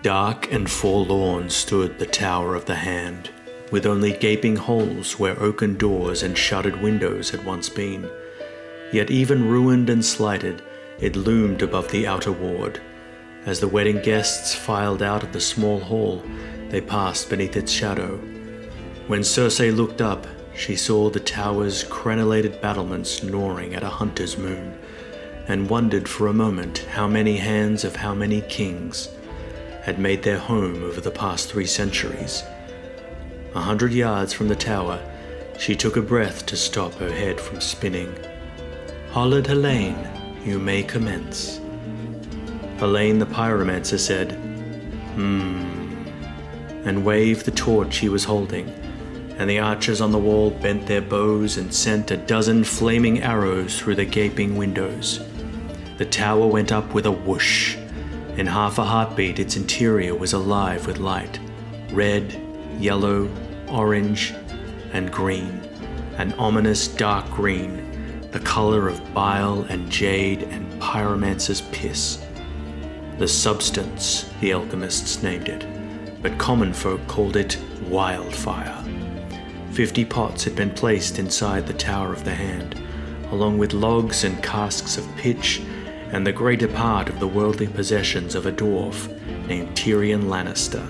Dark and forlorn stood the Tower of the Hand, with only gaping holes where oaken doors and shuttered windows had once been. Yet even ruined and slighted, it loomed above the outer ward. As the wedding guests filed out of the small hall, they passed beneath its shadow. When Cersei looked up, she saw the tower's crenellated battlements gnawing at a hunter's moon, and wondered for a moment how many hands of how many kings had made their home over the past 3 centuries. 100 yards from the tower, she took a breath to stop her head from spinning. "Hollard Helene, you may commence." Helene the pyromancer said, and waved the torch he was holding, and the archers on the wall bent their bows and sent a dozen flaming arrows through the gaping windows. The tower went up with a whoosh. In half a heartbeat, its interior was alive with light. Red, yellow, orange, and green. An ominous dark green, the color of bile and jade and pyromancer's piss. The substance, the alchemists named it, but common folk called it wildfire. 50 pots had been placed inside the Tower of the Hand, along with logs and casks of pitch, and the greater part of the worldly possessions of a dwarf named Tyrion Lannister.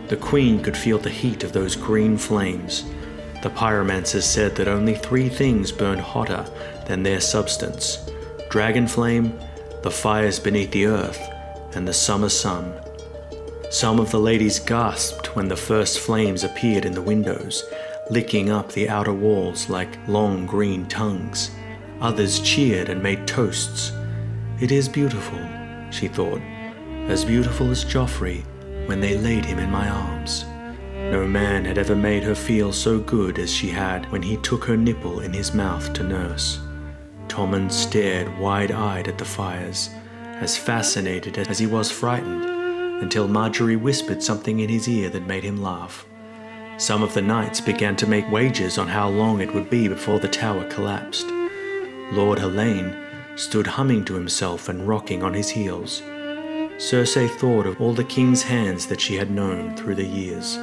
The Queen could feel the heat of those green flames. The pyromancers said that only 3 things burned hotter than their substance: dragon flame, the fires beneath the earth, and the summer sun. Some of the ladies gasped when the first flames appeared in the windows, licking up the outer walls like long green tongues. Others cheered and made toasts. "It is beautiful," she thought, "as beautiful as Joffrey when they laid him in my arms." No man had ever made her feel so good as she had when he took her nipple in his mouth to nurse. Tommen stared wide-eyed at the fires, as fascinated as he was frightened, until Marjorie whispered something in his ear that made him laugh. Some of the knights began to make wagers on how long it would be before the tower collapsed. Lord Helene stood humming to himself and rocking on his heels. Cersei thought of all the king's hands that she had known through the years: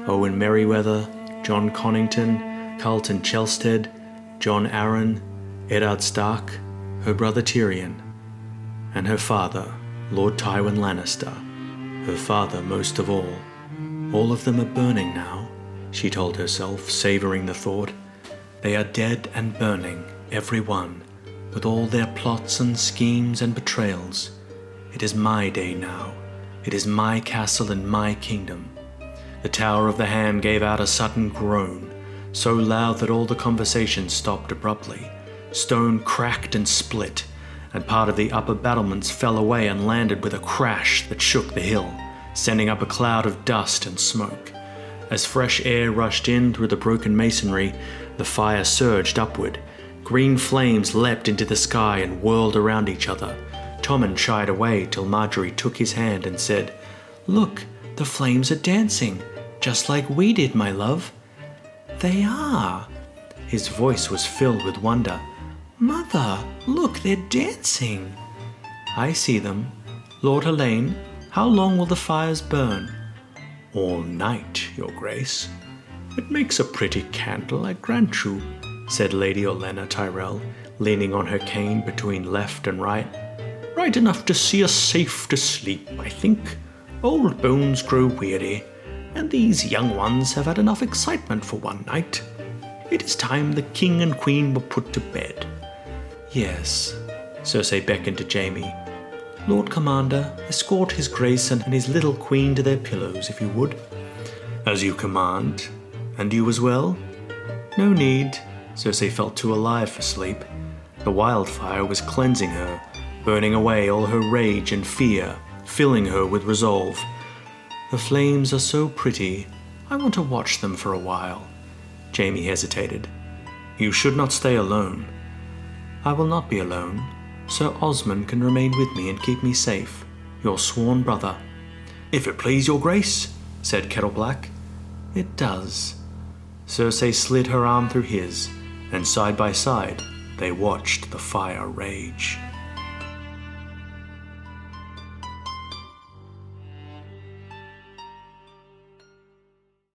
Owen Merriweather, John Connington, Carlton Chelstead, John Arryn, Eddard Stark, her brother Tyrion, and her father, Lord Tywin Lannister, her father most of all. All of them are burning now, she told herself, savoring the thought. They are dead and burning, every one, with all their plots and schemes and betrayals. It is my day now. It is my castle and my kingdom. The Tower of the Hand gave out a sudden groan, so loud that all the conversation stopped abruptly. Stone cracked and split, and part of the upper battlements fell away and landed with a crash that shook the hill, sending up a cloud of dust and smoke. As fresh air rushed in through the broken masonry, the fire surged upward. Green flames leapt into the sky and whirled around each other. Tommen shied away till Marjorie took his hand and said, "Look, the flames are dancing, just like we did, my love." "They are." His voice was filled with wonder. "Mother, look, they're dancing." "I see them. Lord Helene, how long will the fires burn?" "All night, Your Grace." "It makes a pretty candle, I grant you," said Lady Olenna Tyrell, leaning on her cane between left and right. "Right enough to see us safe to sleep, I think. Old bones grow weary, and these young ones have had enough excitement for one night. It is time the King and Queen were put to bed." "Yes," Cersei beckoned to Jaime. "Lord Commander, escort His Grace and his little queen to their pillows, if you would." "As you command. And you as well?" "No need." Cersei felt too alive for sleep. The wildfire was cleansing her, burning away all her rage and fear, filling her with resolve. "The flames are so pretty. I want to watch them for a while." Jaime hesitated. "You should not stay alone." "I will not be alone. Sir Osmond can remain with me and keep me safe. Your sworn brother." "If it please your grace," said Kettleblack. "It does." Cersei slid her arm through his, and side by side they watched the fire rage.